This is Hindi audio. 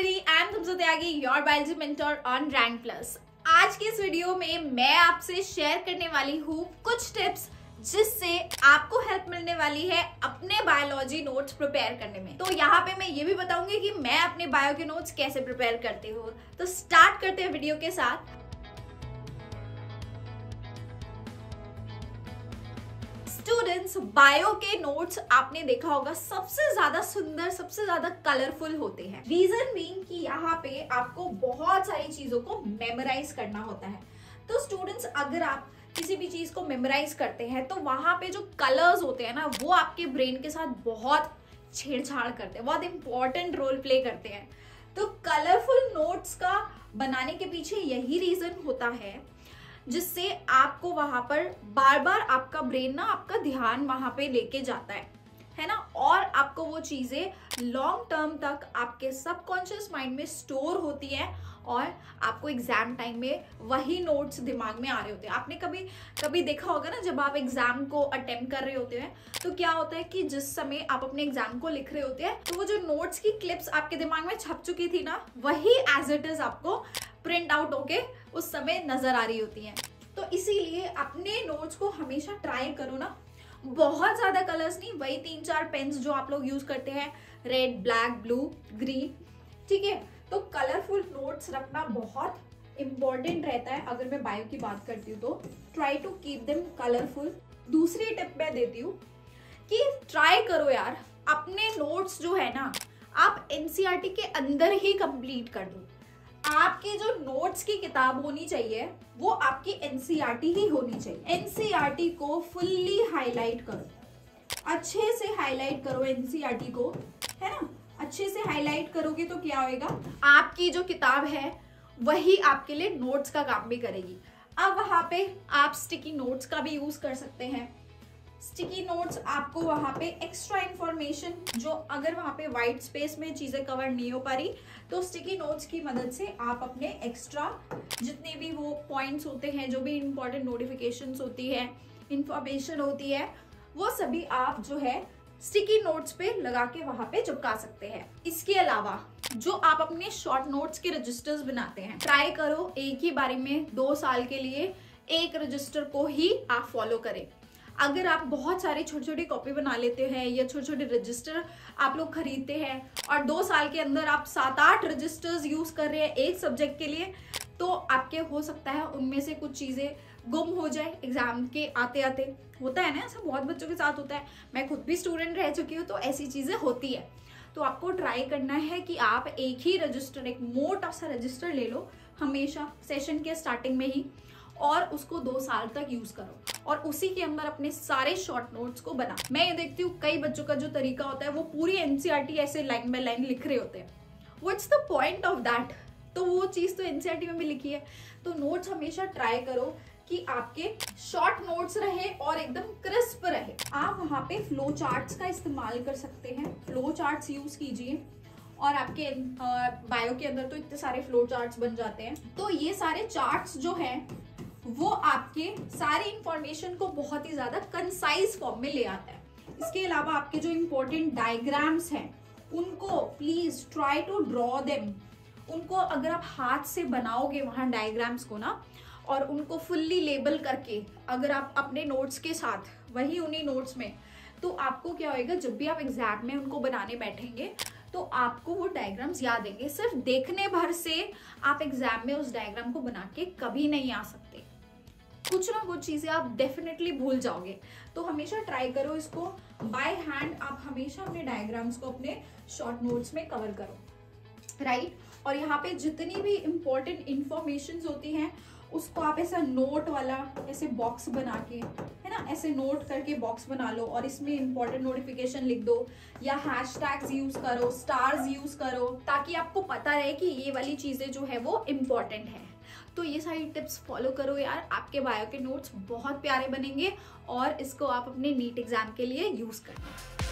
everybody, I am तुमसे त्यागी, your biology mentor on Rank Plus। आज की इस वीडियो में मैं आपसे शेयर करने वाली हूँ कुछ टिप्स जिससे आपको हेल्प मिलने वाली है अपने बायोलॉजी नोट्स प्रिपेयर करने में। तो यहाँ पे मैं ये भी बताऊंगी कि मैं अपने बायो के नोट्स कैसे प्रिपेयर करती हूँ। तो स्टार्ट करते हैं वीडियो के साथ। स्टूडेंट्स, बायो के नोट्स आपने देखा होगा सबसे ज्यादा सुंदर, सबसे ज्यादा कलरफुल होते हैं। रीजन बीइंग कि यहाँ पे आपको बहुत सारी चीजों को मेमोराइज करना होता है। तो स्टूडेंट्स, अगर आप किसी भी चीज को मेमोराइज करते हैं तो वहां पे जो कलर्स होते हैं ना, वो आपके ब्रेन के साथ बहुत छेड़छाड़ करते हैं, बहुत इंपॉर्टेंट रोल प्ले करते हैं। तो कलरफुल नोट्स का बनाने के पीछे यही रीजन होता है जिससे आपको वहां पर बार बार आपका ब्रेन ना आपका ध्यान वहां पे लेके जाता है ना, और आपको वो चीजें लॉन्ग टर्म तक आपके सबकॉन्शियस माइंड में स्टोर होती है और आपको एग्जाम टाइम में वही नोट्स दिमाग में आ रहे होते हैं। आपने कभी कभी देखा होगा ना, जब आप एग्जाम को अटेम्प्ट कर रहे होते हैं तो क्या होता है कि जिस समय आप अपने एग्जाम को लिख रहे होते हैं तो वो जो नोट्स की क्लिप्स आपके दिमाग में छप चुकी थी ना, वही एज इट इज आपको प्रिंट आउट होके उस समय नजर आ रही होती है। तो इसीलिए अपने नोट्स को हमेशा ट्राई करो ना, बहुत ज्यादा कलर्स नहीं, वही 3-4 पेन्स जो आप लोग यूज करते हैं, रेड, ब्लैक, ब्लू, ग्रीन, ठीक है। तो कलरफुल नोट्स रखना बहुत इंपॉर्टेंट रहता है। अगर मैं बायो की बात करती हूँ तो try to keep them colourful. दूसरी टिप मैं देती हूँ कि ट्राई करो यार, अपने नोट्स जो है ना आप एनसीईआरटी के अंदर ही कंप्लीट कर दो। आपकी जो नोट्स की किताब होनी चाहिए वो आपकी एनसीईआरटी ही होनी चाहिए। एनसीईआरटी को फुल्ली हाईलाइट करो, अच्छे से हाईलाइट करो एनसीईआरटी को, है ना। अच्छे से हाईलाइट करोगे तो क्या होएगा, आपकी जो किताब है वही आपके लिए नोट्स का काम भी करेगी। अब वहां पे आप स्टिकी नोट्स का भी यूज कर सकते हैं। स्टिकी नोट्स आपको वहां पे एक्स्ट्रा इंफॉर्मेशन, जो अगर वहां पे वाइट स्पेस में चीजें कवर नहीं हो पा रही, तो स्टिकी नोट्स की मदद से आप अपने एक्स्ट्रा जितने भी वो पॉइंट्स होते हैं, जो भी इंपॉर्टेंट नोटिफिकेशंस होती है, इंफॉर्मेशन होती है, वो सभी आप जो है स्टिकी नोट्स पे लगा के वहां पे चिपका सकते हैं। इसके अलावा जो आप अपने शॉर्ट नोट्स के रजिस्टर्स बनाते हैं, ट्राई करो एक ही बारे में 2 साल के लिए एक रजिस्टर को ही आप फॉलो करें। अगर आप बहुत सारी छोटी छोटी कॉपी बना लेते हैं या छोटे छोटे रजिस्टर आप लोग खरीदते हैं और 2 साल के अंदर आप 7-8 रजिस्टर्स यूज कर रहे हैं एक सब्जेक्ट के लिए, तो आपके हो सकता है उनमें से कुछ चीजें गुम हो जाए एग्जाम के आते आते। होता है ना, ऐसा बहुत बच्चों के साथ होता है। मैं खुद भी स्टूडेंट रह चुकी हूँ, तो ऐसी चीजें होती है। तो आपको ट्राई करना है कि आप एक ही रजिस्टर, एक मोटा सा रजिस्टर ले लो हमेशा सेशन के स्टार्टिंग में ही, और उसको 2 साल तक यूज करो और उसी के अंदर अपने सारे शॉर्ट नोट्स को बना। मैं ये देखती हूँ कई बच्चों का जो तरीका होता है वो पूरी एनसीईआरटी ऐसे लाइन बाय लाइन लिख रहे होते हैं। What's the point of that? तो वो चीज तो एनसीईआरटी में भी लिखी है। तो नोट्स हमेशा ट्राई करो कि आपके शॉर्ट नोट्स रहे और एकदम क्रिस्प रहे। आप वहां पे फ्लो चार्ट्स का इस्तेमाल कर सकते हैं, फ्लो चार्ट्स यूज कीजिए, और आपके बायो के अंदर तो इतने सारे फ्लो चार्ट्स बन जाते हैं। तो ये सारे चार्ट्स जो हैं वो आपके सारी इंफॉर्मेशन को बहुत ही ज्यादा कंसाइज फॉर्म में ले आता है। इसके अलावा आपके जो इंपॉर्टेंट डायग्राम्स हैं उनको please try to draw them. उनको अगर आप हाथ से बनाओगे वहां डायग्राम्स को ना, और उनको फुल्ली लेबल करके अगर आप अपने नोट्स के साथ वही उन्हीं नोट्स में, तो आपको क्या होएगा, जब भी आप एग्जाम में उनको बनाने बैठेंगे तो आपको वो डायग्राम्स याद आएंगे। सिर्फ देखने भर से आप एग्जाम में उस डायग्राम को बना के कभी नहीं आ सकते, कुछ ना कुछ चीजें आप डेफिनेटली भूल जाओगे। तो हमेशा ट्राई करो इसको बाय हैंड, आप हमेशा अपने डायग्राम्स को अपने शॉर्ट नोट्स में कवर करो, राइट। और यहाँ पे जितनी भी इंपॉर्टेंट इंफॉर्मेशन होती हैं उसको आप ऐसा नोट वाला ऐसे बॉक्स बना के, है ना, ऐसे नोट करके बॉक्स बना लो और इसमें इंपॉर्टेंट नोटिफिकेशन लिख दो, या हैशटैग्स यूज करो, स्टार्स यूज करो, ताकि आपको पता रहे कि ये वाली चीजें जो है वो इम्पोर्टेंट है। तो ये सारी टिप्स फॉलो करो यार, आपके बायो के नोट्स बहुत प्यारे बनेंगे और इसको आप अपने नीट एग्जाम के लिए यूज करना।